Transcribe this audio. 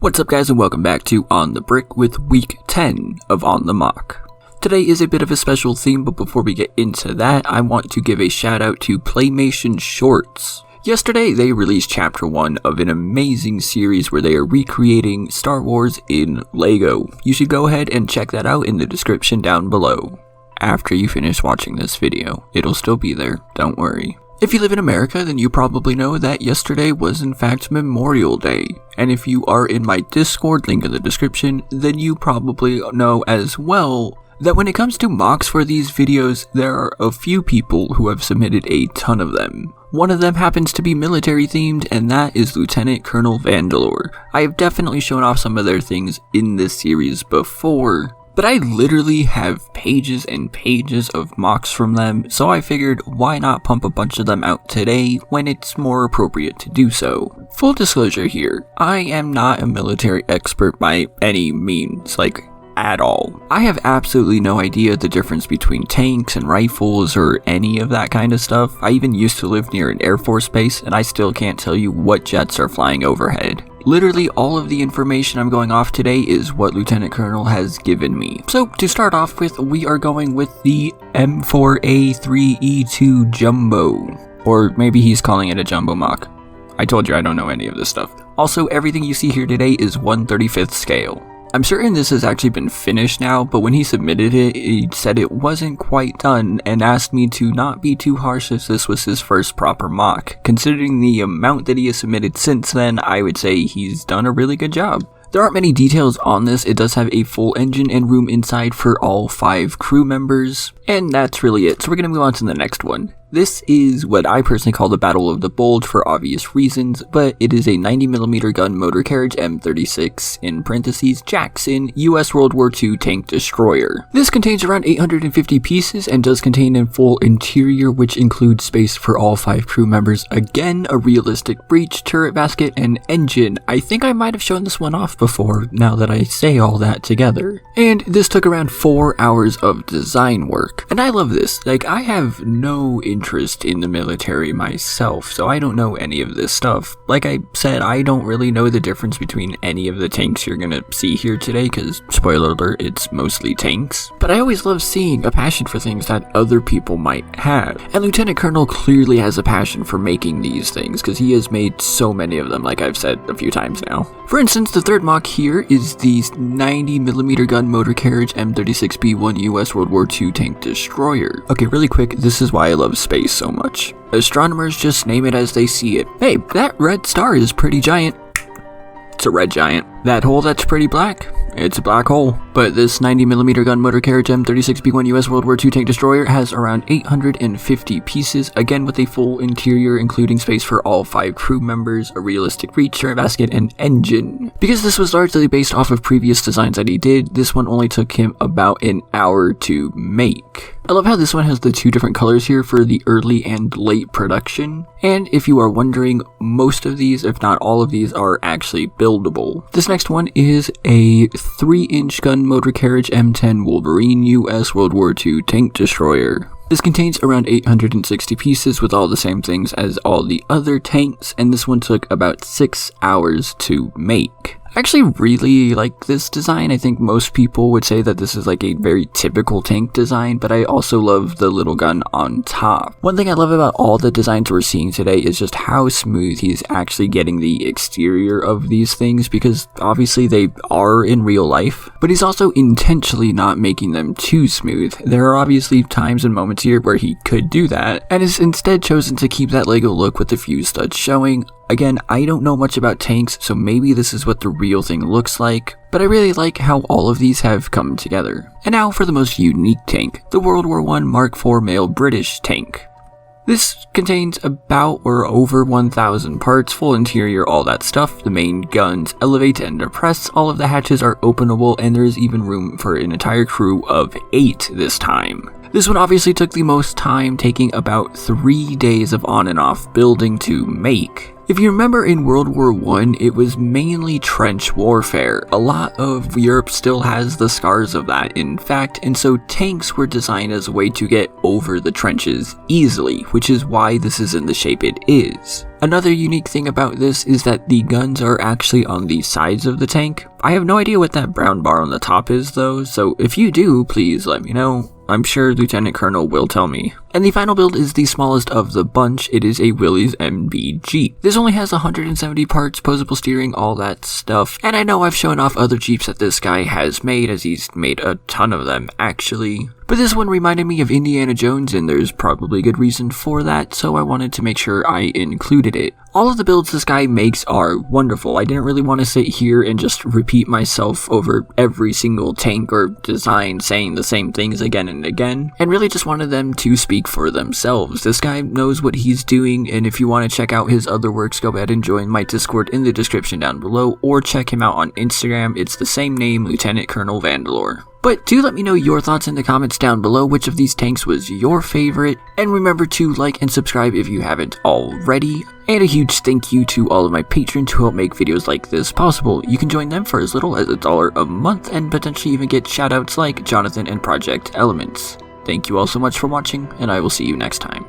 What's up guys and welcome back to On the Brick with week 10 of On the MOC. Today is a bit of a special theme, but before we get into that, I want to give a shout out to Playmation Shorts. Yesterday they released chapter 1 of an amazing series where they are recreating Star Wars in Lego. You should go ahead and check that out in the description down below. After you finish watching this video, it'll still be there, don't worry. If you live in America, then you probably know that yesterday was in fact Memorial Day. And if you are in my Discord, link in the description, then you probably know as well that when it comes to mocks for these videos, there are a few people who have submitted a ton of them. One of them happens to be military themed, and that is LtColVandeleur. I have definitely shown off some of their things in this series before, but I literally have pages and pages of mocks from them, so I figured why not pump a bunch of them out today when it's more appropriate to do so. Full disclosure here, I am not a military expert by any means, at all. I have absolutely no idea the difference between tanks and rifles or any of that kind of stuff. I even used to live near an Air Force base and I still can't tell you what jets are flying overhead. Literally all of the information I'm going off today is what Lieutenant Colonel has given me. So to start off with, we are going with the M4A3E2 Jumbo. Or maybe he's calling it a Jumbo mock. I told you I don't know any of this stuff. Also, everything you see here today is 1/35th scale. I'm certain this has actually been finished now, but when he submitted it, he said it wasn't quite done and asked me to not be too harsh if this was his first proper mock. Considering the amount that he has submitted since then, I would say he's done a really good job. There aren't many details on this. It does have a full engine and room inside for all 5 crew members, and that's really it. So we're going to move on to the next one. This is what I personally call the Battle of the Bulge for obvious reasons, but it is a 90mm gun motor carriage M36 in parentheses Jackson US World War II tank destroyer. This contains around 850 pieces and does contain a full interior which includes space for all 5 crew members, again a realistic breech, turret basket, and engine. I think I might have shown this one off before now that I say all that together. And this took around 4 hours of design work. And I love this, I have no interest in the military myself, so I don't know any of this stuff. Like I said, I don't really know the difference between any of the tanks you're gonna see here today, because, spoiler alert, it's mostly tanks. But I always love seeing a passion for things that other people might have. And Lieutenant Colonel clearly has a passion for making these things, because he has made so many of them, like I've said a few times now. For instance, the third mock here is the 90mm gun motor carriage M36B1 US World War II tank destroyer. Okay, really quick, this is why I love space so much. Astronomers just name it as they see it. Hey, that red star is pretty giant. It's a red giant. That hole that's pretty black, it's a black hole. But this 90mm gun motor carriage M36B1 US World War II tank destroyer has around 850 pieces, again with a full interior including space for all 5 crew members, a realistic breech, turret basket, and engine. Because this was largely based off of previous designs that he did, this one only took him about an hour to make. I love how this one has the 2 different colors here for the early and late production. And if you are wondering, most of these, if not all of these, are actually buildable. This next one is a 3-inch gun motor carriage M10 Wolverine US World War II tank destroyer. This contains around 860 pieces with all the same things as all the other tanks, and this one took about 6 hours to make. I actually really like this design. I think most people would say that this is a very typical tank design, but I also love the little gun on top. One thing I love about all the designs we're seeing today is just how smooth he's actually getting the exterior of these things, because obviously they are in real life, but he's also intentionally not making them too smooth. There are obviously times and moments here where he could do that, and has instead chosen to keep that Lego look with the few studs showing. Again, I don't know much about tanks, so maybe this is what the real thing looks like, but I really like how all of these have come together. And now for the most unique tank, the World War I Mark IV male British tank. This contains about or over 1,000 parts, full interior, all that stuff. The main guns elevate and depress, all of the hatches are openable, and there is even room for an entire crew of 8 this time. This one obviously took the most time, taking about 3 days of on and off building to make. If you remember in World War I, it was mainly trench warfare. A lot of Europe still has the scars of that, in fact, and so tanks were designed as a way to get over the trenches easily, which is why this is in the shape it is. Another unique thing about this is that the guns are actually on the sides of the tank. I have no idea what that brown bar on the top is though, so if you do, please let me know. I'm sure Lieutenant Colonel will tell me. And the final build is the smallest of the bunch. It is a Willys MB This only has 170 parts, posable steering, all that stuff. And I know I've shown off other Jeeps that this guy has made, as he's made a ton of them actually. But this one reminded me of Indiana Jones, and there's probably good reason for that, so I wanted to make sure I included it. All of the builds this guy makes are wonderful. I didn't really want to sit here and just repeat myself over every single tank or design saying the same things again and again, and really just wanted them to speak for themselves. This guy knows what he's doing, and if you want to check out his other works, go ahead and join my Discord in the description down below, or check him out on Instagram. It's the same name, LtColVandeleur. But do let me know your thoughts in the comments down below, which of these tanks was your favorite, and remember to like and subscribe if you haven't already. And a huge thank you to all of my patrons who help make videos like this possible. You can join them for as little as $1 a month and potentially even get shoutouts like Jonathan and Project Elements. Thank you all so much for watching, and I will see you next time.